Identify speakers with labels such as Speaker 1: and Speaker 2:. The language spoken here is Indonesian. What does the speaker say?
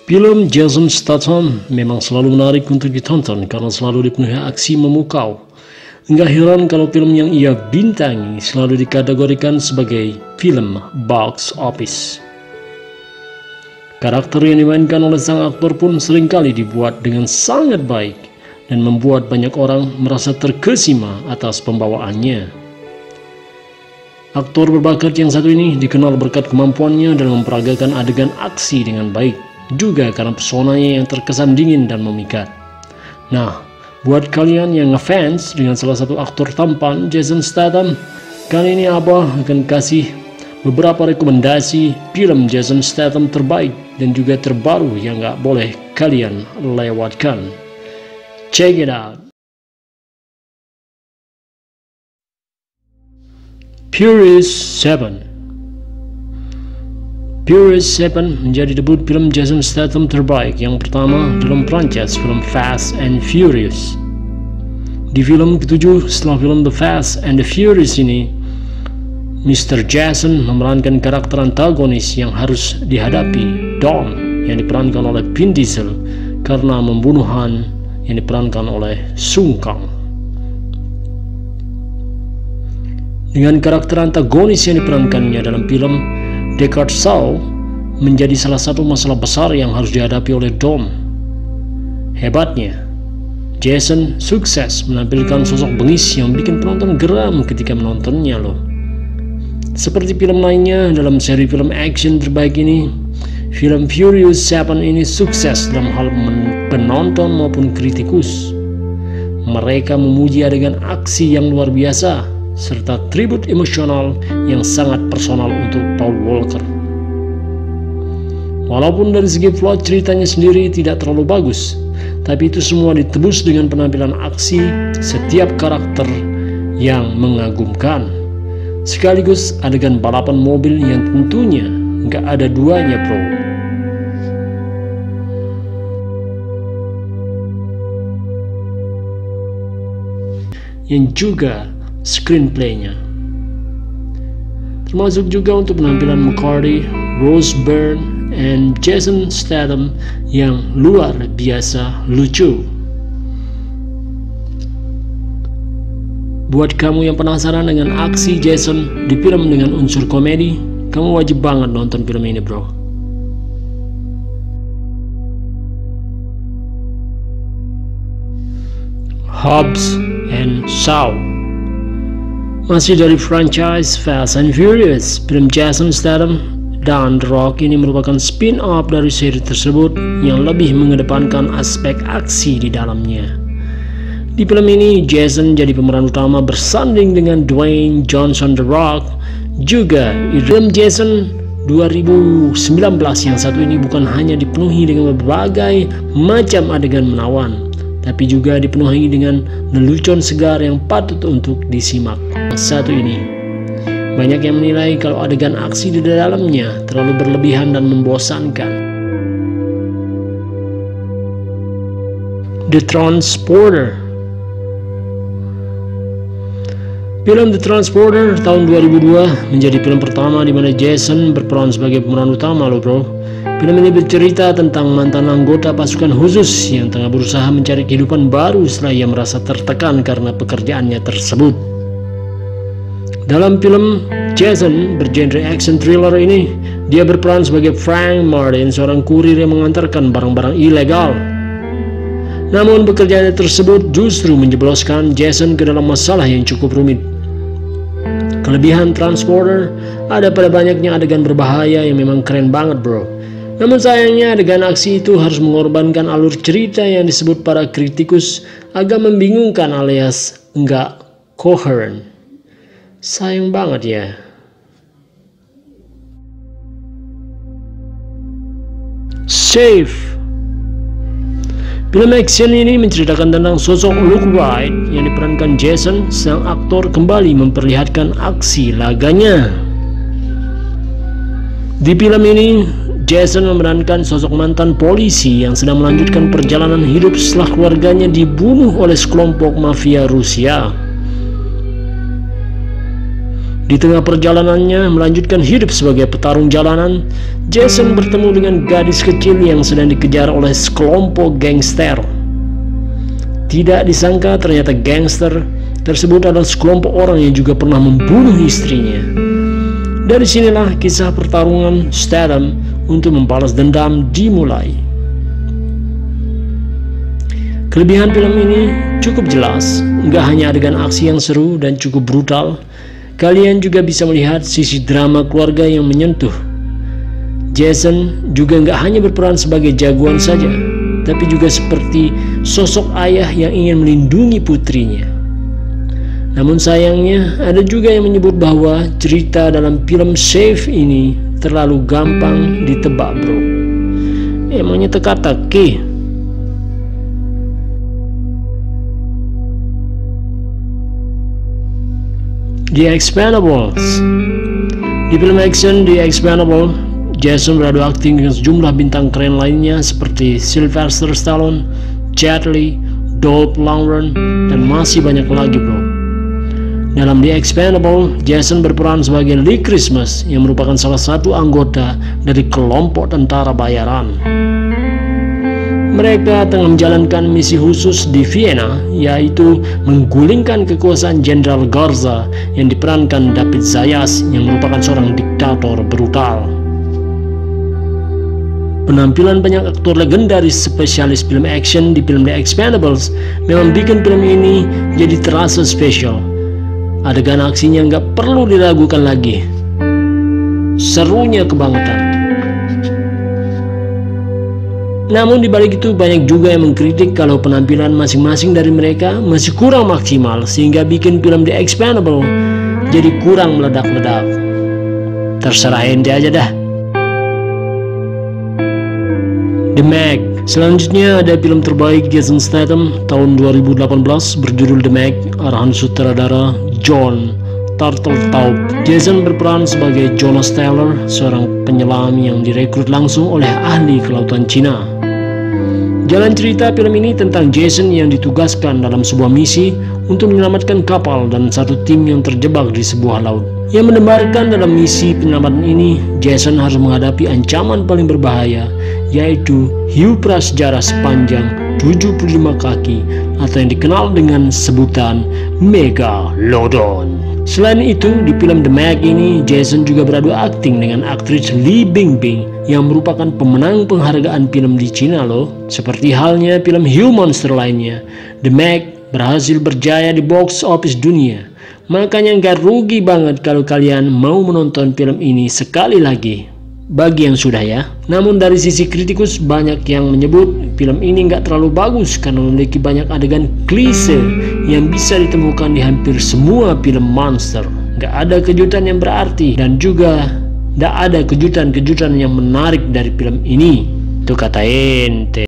Speaker 1: Film Jason Statham memang selalu menarik untuk ditonton karena selalu dipenuhi aksi memukau. Enggak heran kalau film yang ia bintangi selalu dikategorikan sebagai film box office. Karakter yang dimainkan oleh sang aktor pun seringkali dibuat dengan sangat baik dan membuat banyak orang merasa terkesima atas pembawaannya. Aktor berbakat yang satu ini dikenal berkat kemampuannya dalam memperagakan adegan aksi dengan baik, juga karena pesonanya yang terkesan dingin dan memikat. Nah, buat kalian yang ngefans dengan salah satu aktor tampan Jason Statham, kali ini Abah akan kasih beberapa rekomendasi film Jason Statham terbaik dan juga terbaru yang gak boleh kalian lewatkan. Check it out. Furious 7. Furious 7 menjadi debut film Jason Statham terbaik yang pertama dalam franchise film Fast and Furious. Di film ke-7 setelah film The Fast and the Furious ini, Mr. Jason memerankan karakter antagonis yang harus dihadapi, Dom, yang diperankan oleh Vin Diesel, karena pembunuhan yang diperankan oleh Sung Kang. Dengan karakter antagonis yang diperankannya dalam film, Deckard Shaw menjadi salah satu masalah besar yang harus dihadapi oleh Dom. Hebatnya, Jason sukses menampilkan sosok bengis yang bikin penonton geram ketika menontonnya loh. Seperti film lainnya dalam seri film action terbaik ini, film Furious 7 ini sukses dalam hal penonton maupun kritikus. Mereka memuji adegan aksi yang luar biasa serta tribut emosional yang sangat personal untuk Paul Walker. Walaupun dari segi plot ceritanya sendiri tidak terlalu bagus, tapi itu semua ditebus dengan penampilan aksi setiap karakter yang mengagumkan. Sekaligus adegan balapan mobil yang tentunya nggak ada duanya, bro. Yang juga screenplaynya, termasuk juga untuk penampilan McCarthy, Rose Byrne, and Jason Statham yang luar biasa lucu. Buat kamu yang penasaran dengan aksi Jason di film dengan unsur komedi, kamu wajib banget nonton film ini, bro. Hobbs and Shaw. Masih dari franchise Fast and Furious, film Jason Statham dan The Rock ini merupakan spin-off dari seri tersebut yang lebih mengedepankan aspek aksi di dalamnya. Di film ini, Jason jadi pemeran utama bersanding dengan Dwayne Johnson The Rock. Juga di film Jason 2019 yang satu ini bukan hanya dipenuhi dengan berbagai macam adegan menawan, tapi juga dipenuhi dengan lelucon segar yang patut untuk disimak. Satu ini, banyak yang menilai kalau adegan aksi di dalamnya terlalu berlebihan dan membosankan. The Transporter. Film The Transporter tahun 2002 menjadi film pertama di mana Jason berperan sebagai pemeran utama loh, bro. Film ini bercerita tentang mantan anggota pasukan khusus yang tengah berusaha mencari kehidupan baru setelah ia merasa tertekan karena pekerjaannya tersebut. Dalam film Jason bergenre action thriller ini, dia berperan sebagai Frank Martin, seorang kurir yang mengantarkan barang-barang ilegal. Namun pekerjaannya tersebut justru menjebloskan Jason ke dalam masalah yang cukup rumit. Kelebihan Transporter ada pada banyaknya adegan berbahaya yang memang keren banget, bro. Namun sayangnya adegan aksi itu harus mengorbankan alur cerita yang disebut para kritikus agak membingungkan alias enggak coherent. Sayang banget ya. Safe. Film action ini menceritakan tentang sosok Luke Wright yang diperankan Jason. Sang aktor kembali memperlihatkan aksi laganya. Di film ini, Jason memerankan sosok mantan polisi yang sedang melanjutkan perjalanan hidup setelah keluarganya dibunuh oleh sekelompok mafia Rusia. Di tengah perjalanannya melanjutkan hidup sebagai petarung jalanan, Jason bertemu dengan gadis kecil yang sedang dikejar oleh sekelompok gangster. Tidak disangka ternyata gangster tersebut adalah sekelompok orang yang juga pernah membunuh istrinya. Dari sinilah kisah pertarungan Statham untuk membalas dendam dimulai. Kelebihan film ini cukup jelas, nggak hanya adegan aksi yang seru dan cukup brutal, kalian juga bisa melihat sisi drama keluarga yang menyentuh. Jason juga nggak hanya berperan sebagai jagoan saja, tapi juga seperti sosok ayah yang ingin melindungi putrinya. Namun sayangnya, ada juga yang menyebut bahwa cerita dalam film Save ini terlalu gampang ditebak, bro. Emangnya teka-teki? The Expendables. Di film action The Expendables, Jason beradu akting dengan sejumlah bintang keren lainnya seperti Sylvester Stallone, Jet Li, Dolph Lundgren, dan masih banyak lagi, bro. Dalam The Expendables, Jason berperan sebagai Lee Christmas yang merupakan salah satu anggota dari kelompok tentara bayaran. Mereka tengah menjalankan misi khusus di Vienna, yaitu menggulingkan kekuasaan Jenderal Garza yang diperankan David Zayas yang merupakan seorang diktator brutal. Penampilan banyak aktor legendaris spesialis film action di film The Expendables memang bikin film ini jadi terasa spesial. Adegan aksinya nggak perlu diragukan lagi. Serunya kebangetan. Namun dibalik itu banyak juga yang mengkritik kalau penampilan masing-masing dari mereka masih kurang maksimal sehingga bikin film The Expendables jadi kurang meledak-ledak. Terserah ente aja dah. The Meg. Selanjutnya ada film terbaik Jason Statham tahun 2018 berjudul The Meg, arahan sutradara John Turteltaub. Jason berperan sebagai Jonas Taylor, seorang penyelam yang direkrut langsung oleh ahli kelautan Cina. Jalan cerita film ini tentang Jason yang ditugaskan dalam sebuah misi untuk menyelamatkan kapal dan satu tim yang terjebak di sebuah laut. Yang mendebarkan dalam misi penyelamatan ini, Jason harus menghadapi ancaman paling berbahaya, yaitu hiu prasejarah sepanjang 75 kaki atau yang dikenal dengan sebutan Megalodon. Selain itu, di film The Meg ini, Jason juga beradu akting dengan aktris Li Bingbing yang merupakan pemenang penghargaan film di Cina loh. Seperti halnya film hiu monster lainnya, The Meg berhasil berjaya di box office dunia. Makanya nggak rugi banget kalau kalian mau menonton film ini sekali lagi. Bagi yang sudah ya. Namun dari sisi kritikus banyak yang menyebut film ini nggak terlalu bagus karena memiliki banyak adegan klise yang bisa ditemukan di hampir semua film monster. Nggak ada kejutan yang berarti dan juga nggak ada kejutan-kejutan yang menarik dari film ini. Tuh kata ente.